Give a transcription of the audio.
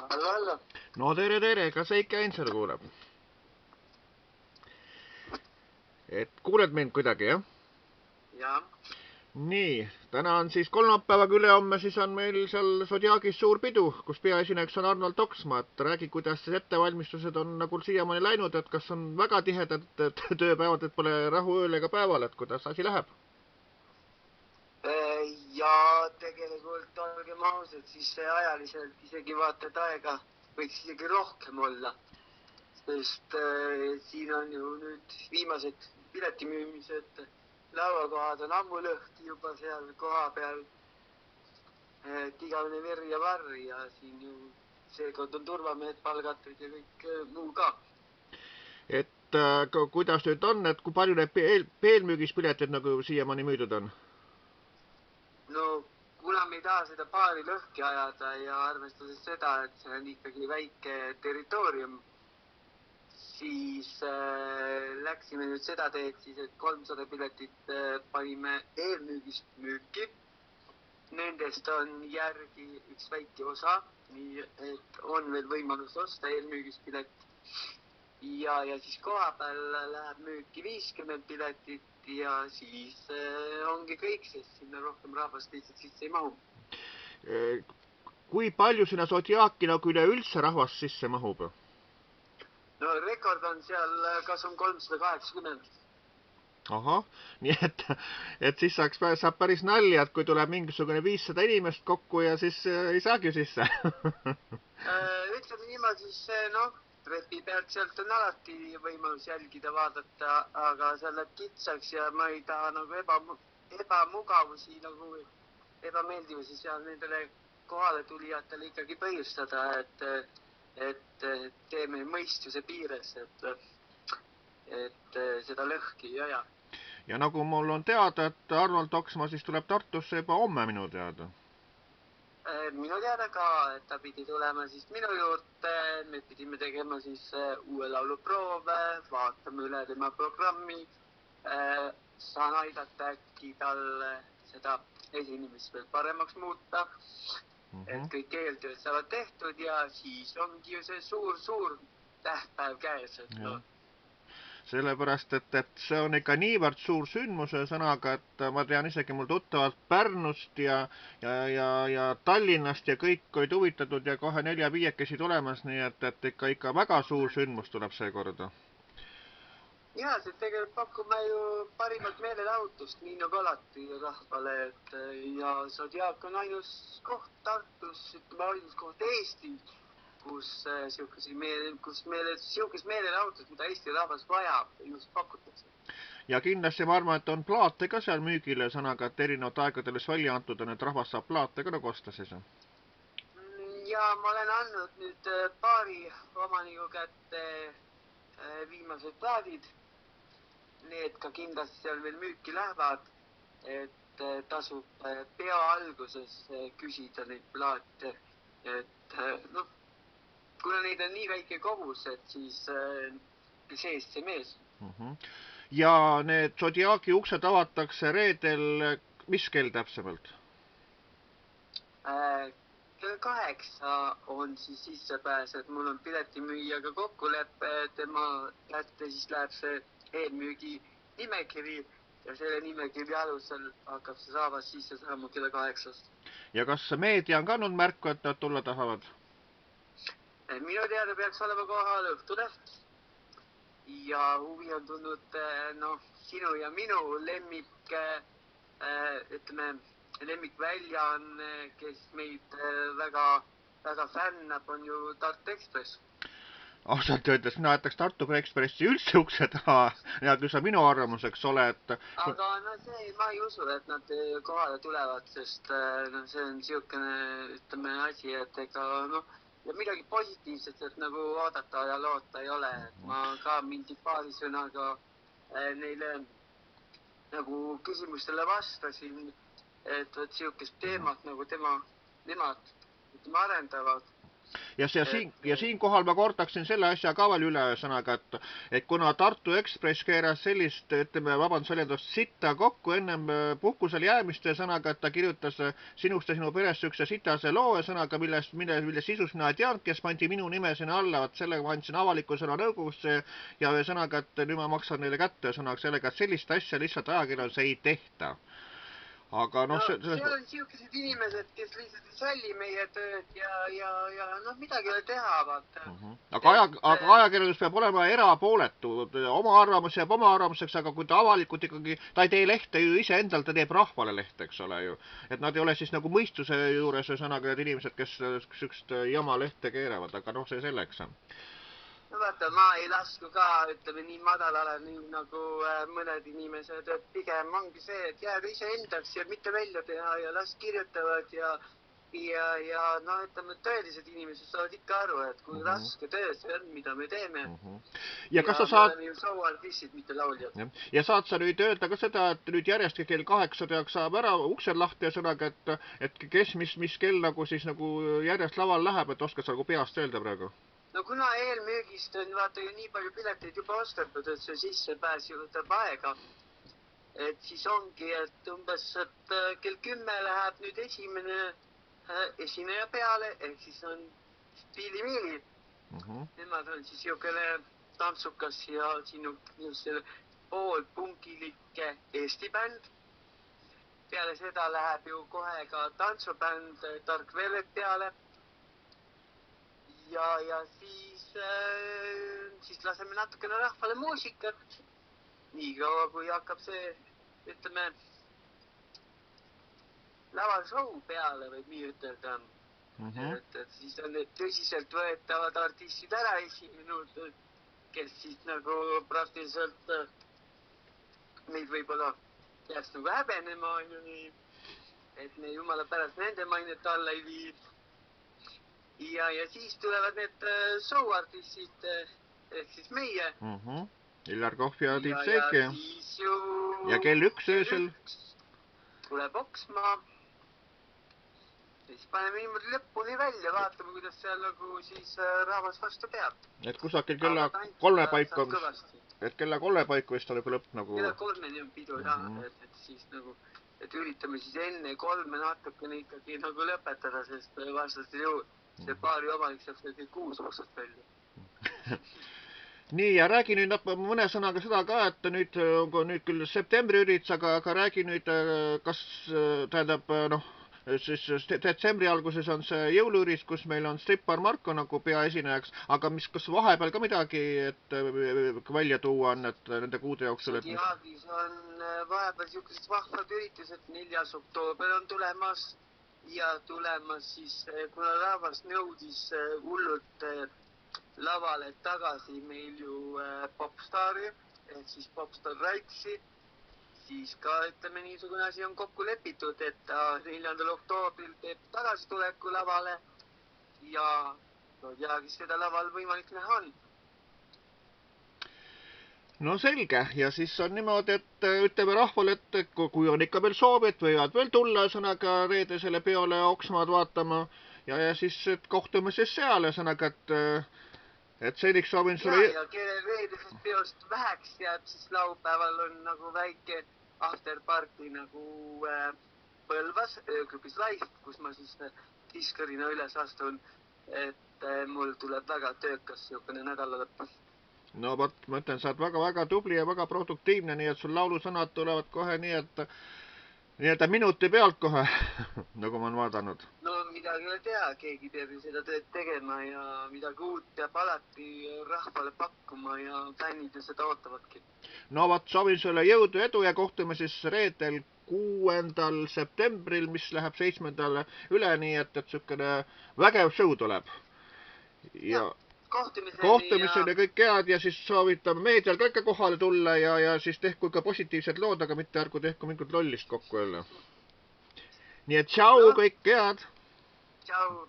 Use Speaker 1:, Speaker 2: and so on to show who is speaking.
Speaker 1: Hallo.
Speaker 2: No tere, kas Eiki Ainsalu kuuleb? Et kuuled mind kuidagi, jah?
Speaker 1: Jah.
Speaker 2: Nii, täna on siis kolmapäevaga ülehomme, siis on meil seal Zodiagis suur pidu, kus peaesineks on Arnold Toksma. Et räägi, kuidas siis ettevalmistused on nagu siiamaani läinud, et kas on väga tihedad tööpäevad, et pole rahu ööl ega päeval, et kuidas asi läheb?
Speaker 1: Ja tegelikult olgem ausad, siis see ajaliselt isegi vaata, et aega võiks isegi rohkem olla. Sest siin on ju nüüd viimased piletimüümised, lauakohad on ammu lõhki juba seal koha peal. Igavene veri ja varri ja siin ju seekord on turvamehed palgatud ja kõik muu ka.
Speaker 2: Et kuidas nüüd on, et kui palju need peelmüügis piletid nagu siiamaani müüdud on?
Speaker 1: No kuna me ei taha seda paari lõhki ajada ja arvestades seda, et see on ikkagi väike territoorium, siis läksime nüüd seda teed siis, et 300 piletit panime eelmüügist müüki. Nendest on järgi üks väike osa, nii et on veel võimalus osta eelmüügist pilet. Ja siis koha peal läheb müüki 50 piletit ja siis ongi kõik, sest sinna rohkem rahvast lihtsalt sisse ei mahu.
Speaker 2: Kui palju sinna Zodiaki nagu üleüldse rahvast sisse mahub?
Speaker 1: No rekord on seal, kas on 380.
Speaker 2: Ahah, nii et siis saab päris nalja, et kui tuleb mingisugune 500 inimest kokku ja siis ei saagi sisse.
Speaker 1: Ütleme niimoodi, siis trepi pealt sealt on alati võimalus jälgida, vaadata, aga seal läheb kitsaks ja ma ei taha nagu ebamugavusi, nagu ebameeldivusi seal nendele kohale tulijatele ikkagi põhjustada, et teeme mõistuse piires, et seda lõhki ei aja.
Speaker 2: Ja nagu mul on teada, et Arnold Toksma siis tuleb Tartusse juba homme minu teada.
Speaker 1: Minu teada ka, et ta pidi tulema siis minu juurde, me pidime tegema siis uue laulu proove, vaatame üle tema programmi, saan aidata äkki talle seda esinemist veel paremaks muuta, et kõik eeltööd saavad tehtud ja siis ongi ju see suur tähtpäev käes, et no.
Speaker 2: Sellepärast, et see on ikka niivõrd suur sündmuse sõnaga, et ma tean isegi mul tuttavad Pärnust ja Tallinnast ja kõik olid huvitatud ja kohe 4-5 tulemas, nii et ikka väga suur sündmus tuleb seekorda.
Speaker 1: Ja, see tegelikult pakume ju parimat meelelahutust, nii nagu alati rahvale, ja Zodiak on ainus koht Tartus, ütleme ainus koht Eestis, kus siukest meelelahutust, mida Eesti rahvas vajab, just pakutakse.
Speaker 2: Ja kindlasti ma arvan, et on plaate ka seal müügile sõnaga, et erinevad aegadel välja antud on, et rahvas saab plaate ka nagu osta siis.
Speaker 1: Ja ma olen andnud nüüd paari omaniku kätte viimased plaadid. Need ka kindlasti seal veel müüki lähevad, et tasub pea alguses küsida neid plaate, et kuna neid on nii väike kogus, et siis seest see mees.
Speaker 2: Ja need Zodiaki uksed avatakse reedel, mis kell täpsemalt?
Speaker 1: Kell 8 on siis sissepääs, et mul on piletimüüjaga kokkulepe, tema kätte siis läheb see eelmüügi nimekiri ja selle nimekiri alusel hakkab see saavas sisse saama kella 8.
Speaker 2: Ja kas meedia on ka andnud märku, et nad tulla tahavad?
Speaker 1: Minu teada peaks olema kohal Õhtuleht ja huvi on tulnud sinu ja minu lemmikväljaanne, kes meid väga fännab, on ju Tartu Ekspress.
Speaker 2: Ausalt öeldes mina jätaks Tartu Ekspressi üldse ukse taha ja kui sa minu arvamuseks ole, et...
Speaker 1: Aga ma ei usu, et nad kohale tulevad, sest see on siukene, ütleme, asi, et ega ja midagi positiivset, et nagu oodata ja loota ei ole. Ma ka mingi paari sõnaga neile nagu küsimustele vastasin, et siukest teemat nagu nemad arendavad.
Speaker 2: ja siinkohal ma kordaksin selle asja ka veel üle ühesõnaga, et kuna Tartu Ekspress keeras sellist, ütleme, vabandust väljendust, sitta kokku ennem puhkusel jäämist ühesõnaga, et ta kirjutas sinust ja sinu perest sükse sitase loo ühesõnaga, mille sisus mina ei teadnud, kes pandi minu nime sinna alla, et sellega ma andsin avalikusena nõukogusse ja ühesõnaga, et nüüd ma maksan neile kätte ühesõnaga sellega, et sellist asja lihtsalt ajakirjandus ei tehta. Aga
Speaker 1: no seal on siukesed inimesed, kes lihtsalt ei salli meie tööd ja midagi ei ole teha, vaata.
Speaker 2: Aga ajakirjandus peab olema erapooletu, oma arvamus jääb oma arvamuseks, aga kui ta avalikult ikkagi, ta ei tee lehte ju ise endal, ta teeb rahvale lehte, eks ole ju. Et nad ei ole siis nagu mõistuse juures ühesõnaga need inimesed, kes sükst jama lehte keeravad, aga see selleks on.
Speaker 1: No vaata, ma ei lasku ka, ütleme nii madalale nagu mõned inimesed, et pigem ongi see, et jääd ise endaks ja mitte välja teha ja las kirjutavad ja ütleme, tõelised inimesed saavad ikka aru, et kui raske töö see on, mida me teeme.
Speaker 2: Ja kas sa saad...
Speaker 1: Me oleme ju show'artistid, mitte lauljad.
Speaker 2: Ja saad sa nüüd öelda ka seda, et nüüd järjest kell 8 teaks saab ära uksed lahti ja sõnaga, et kes mis kell nagu siis nagu järjest laval läheb, et oskad sa nagu peast öelda praegu?
Speaker 1: No kuna eelmüügist on vaata ju nii palju pileteid juba ostetud, et see sissepääs ju võtab aega. Et siis ongi, et umbes et kell 10 läheb nüüd esimene esineja peale, ehk siis on Piili-Miili. Nemad on siis jõukene tantsukas ja sinu selle poolpunkilike Eesti bänd. Peale seda läheb ju kohe ka tantsubänd Tark Velvet peale. Ja siis laseme natukene rahvale muusikat. Nii kaua, kui hakkab see, ütleme, lavalshow peale, võib nii ütelda. Et siis on need tõsiselt võetavad artistid ära esinenud, kes siis nagu praktiliselt meid võib-olla jääks nagu häbenema, et me jumala pärast nende mainet alla ei vii. Ja siis tulevad need show'artistid, ehk siis meie.
Speaker 2: Illar Kohv ja Tiit Seek ja kell 1 öösel.
Speaker 1: Tuleb oksma. Ja siis paneme niimoodi lõpuni välja, vaatame, kuidas seal nagu siis rahvas vastu peab.
Speaker 2: Et kusagil kella 3 paiku, et kella 3 paiku vist on juba lõpp nagu...
Speaker 1: Kella 3 on pidu, et siis nagu... Et üritame siis enne 3 natukene ikkagi nagu lõpetada, sest vastastel juhul see paari omanik saab see 6 oksast välja.
Speaker 2: Nii, ja räägi nüüd mõne sõnaga seda ka, et nüüd küll septembri üritus, aga räägi nüüd, kas tähendab, siis detsembri alguses on see jõuluüritus, kus meil on strippar Marko nagu peaesinejaks, aga kas vahepeal ka midagi välja tuua on, et nende kuude jooksul?
Speaker 1: Jaagis on vahepeal siukesed vahvad üritused, 4. oktoober on tulemas ja tulemas siis, kuna rahvas nõudis hullult lavale tagasi meil ju Popstari, ehk siis Popstar Raiksi, siis ka, ütleme, niisugune asi on kokku lepitud, et 4. oktoobril teeb tagasituleku lavale ja Jaagis seda laval võimalik näha on.
Speaker 2: No selge, ja siis on niimoodi, et ütleme rahvale, et kui on ikka veel soovi, et võivad veel tulla sõnaga reedesele peole oksmaad vaatama ja siis kohtume siis seal sõnaga, et seniks soovin sulle...
Speaker 1: Ja kelle reedesest peost väheks jääb, siis laupäeval on nagu väike afterparty nagu Põlvas, ööklubis Laist, kus ma siis diskarina üles astun, et mul tuleb väga töökas siukene nädala lõpp.
Speaker 2: No võt, ma ütlen, sa oled väga-väga tubli ja väga produktiivne, nii et sul laulusõnad tulevad kohe nii, et minuti pealt kohe, nagu ma olen vaadanud.
Speaker 1: No midagi ei tea, keegi peab ju seda tööd tegema ja midagi uut peab alati rahvale pakkuma ja fännid ju seda ootavadki.
Speaker 2: No võt, soovin sulle jõudu, edu ja kohtume siis reedel 6. septembril, mis läheb 7. üle, nii et sükene vägev show tuleb. Ja kohtumiseni kõik head ja siis soovitame meedial ka ikka kohale tulla ja siis tehku ikka positiivsed lood, aga mitte ärgu tehku mingit lollist kokku jälle. Nii et tšau, kõik head!
Speaker 1: Tšau!